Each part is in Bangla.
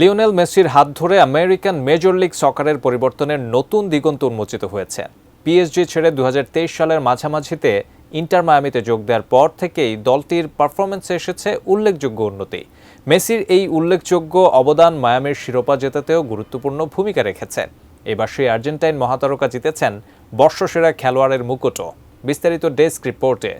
লিওনেল মেসির হাত ধরে আমেরিকান মেজর লিগ সকারের পরিবর্তনের নতুন দিগন্ত উন্মোচিত হয়েছে। পিএসজি ছেড়ে 2023 সালের মাঝামাঝিতে ইন্টার মায়ামিতে যোগ দেওয়ার পর থেকেই দলটির পারফরম্যান্সে এসেছে উল্লেখযোগ্য উন্নতি। মেসির এই উল্লেখযোগ্য অবদান মায়ামির শিরোপা জেতাতেও গুরুত্বপূর্ণ ভূমিকা রেখেছে। এবার সেই আর্জেন্টাইন মহাতারকা জিতেছেন বর্ষসেরা খেলোয়াড়ের মুকুটও। বিস্তারিত ডেস্ক রিপোর্টে।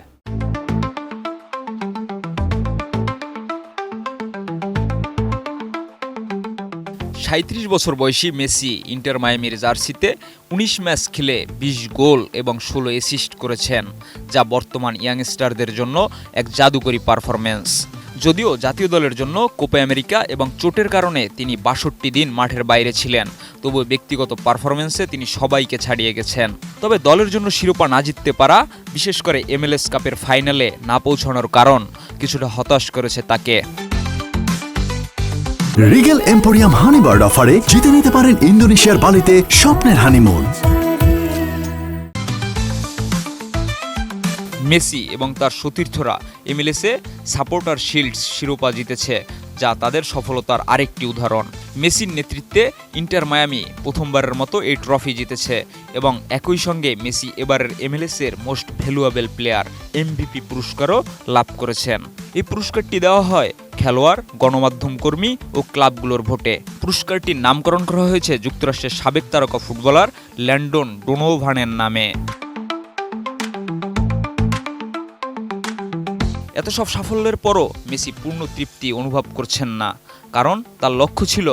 ৩৭ বছর বয়সী মেসি ইন্টার মায়ামির জার্সিতে ১৯ ম্যাচ খেলে ২০ গোল এবং ১৬ অ্যাসিস্ট করেছেন, যা বর্তমান ইয়াংস্টারদের জন্য এক জাদুকরী পারফরম্যান্স। যদিও জাতীয় দলের জন্য কোপা আমেরিকা এবং চোটের কারণে তিনি ৬২ দিন মাঠের বাইরে ছিলেন, তবু ব্যক্তিগত পারফরম্যান্সে তিনি সবাইকে ছাড়িয়ে গেছেন। তবে দলের জন্য শিরোপা না জিততে পারা, বিশেষ করে MLS কাপের ফাইনালে না পৌঁছানোর কারণ কিছুটা হতাশ করেছে তাকে। রিগেল এম্পোরিয়াম হানিবার্ড অফারে জিতে নিতে পারেন ইন্দোনেশিয়ার বালিতে স্বপ্নের হানিমুন। মেসি এবং তার সতীর্থরা MLS-এ সাপোর্টার শিল্ডস শিরোপা জিতেছে, যা তাদের সফলতার আরেকটি উদাহরণ। মেসির নেতৃত্বে ইন্টার মায়ামি প্রথমবারের মতো এই ট্রফি জিতেছে এবং একই সঙ্গে মেসি এবারের MLS-এর মোস্ট ভ্যালুয়েবল প্লেয়ার MVP পুরস্কারও লাভ করেছেন। এই পুরস্কারটি দেওয়া হয় খেলোয়াড়, গণমাধ্যম কর্মী ও ক্লাবগুলোর ভোটে। পুরস্কারটির নামকরণ করা হয়েছে যুক্তরাষ্ট্রের সাবেক তারকা ফুটবলার ল্যান্ডন ডোনোভানের নামে। এত সব সাফল্যের পরও মেসি পূর্ণ তৃপ্তি অনুভব করছেন না, কারণ তার লক্ষ্য ছিল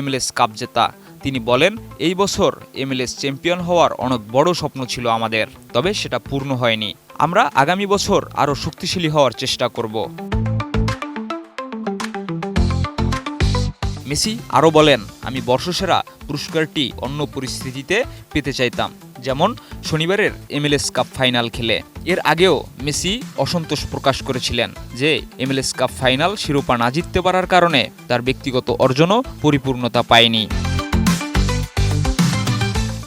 MLS কাপ জেতা। তিনি বলেন, এই বছর MLS চ্যাম্পিয়ন হওয়ার অনেক বড় স্বপ্ন ছিল আমাদের, তবে সেটা পূর্ণ হয়নি। আমরা আগামী বছর আরও শক্তিশালী হওয়ার চেষ্টা করব। মেসি আরও বলেন, আমি বর্ষসেরা পুরস্কারটি অন্য পরিস্থিতিতে পেতে চাইতাম, যেমন শনিবারের MLS কাপ ফাইনাল খেলে। এর আগেও মেসি অসন্তোষ প্রকাশ করেছিলেন যে MLS কাপ ফাইনাল শিরোপা না জিততে পারার কারণে তার ব্যক্তিগত অর্জনও পরিপূর্ণতা পায়নি।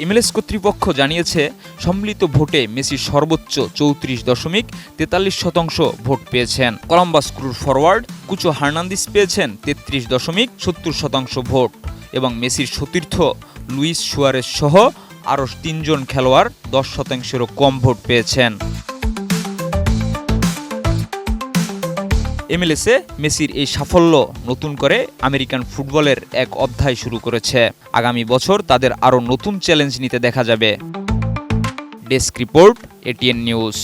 MLS কর্তৃপক্ষ জানিয়েছে, সম্মিলিত ভোটে মেসি সর্বোচ্চ 34.43% ভোট পেয়েছেন। কলম্বাস ক্রুর ফরওয়ার্ড কুচো হার্নান্দিস পেয়েছেন 33.70% ভোট এবং মেসির সতীর্থ লুইস সুয়ারেজ সহ আরও ৩ জন খেলোয়াড় 10%-এরও কম ভোট পেয়েছেন। MLS-এ মেসির এই সাফল্য নতুন করে আমেরিকান ফুটবলের এক অধ্যায় শুরু করেছে। আগামী বছর তাদের আরও নতুন চ্যালেঞ্জ নিতে দেখা যাবে। Desk report, ATN news.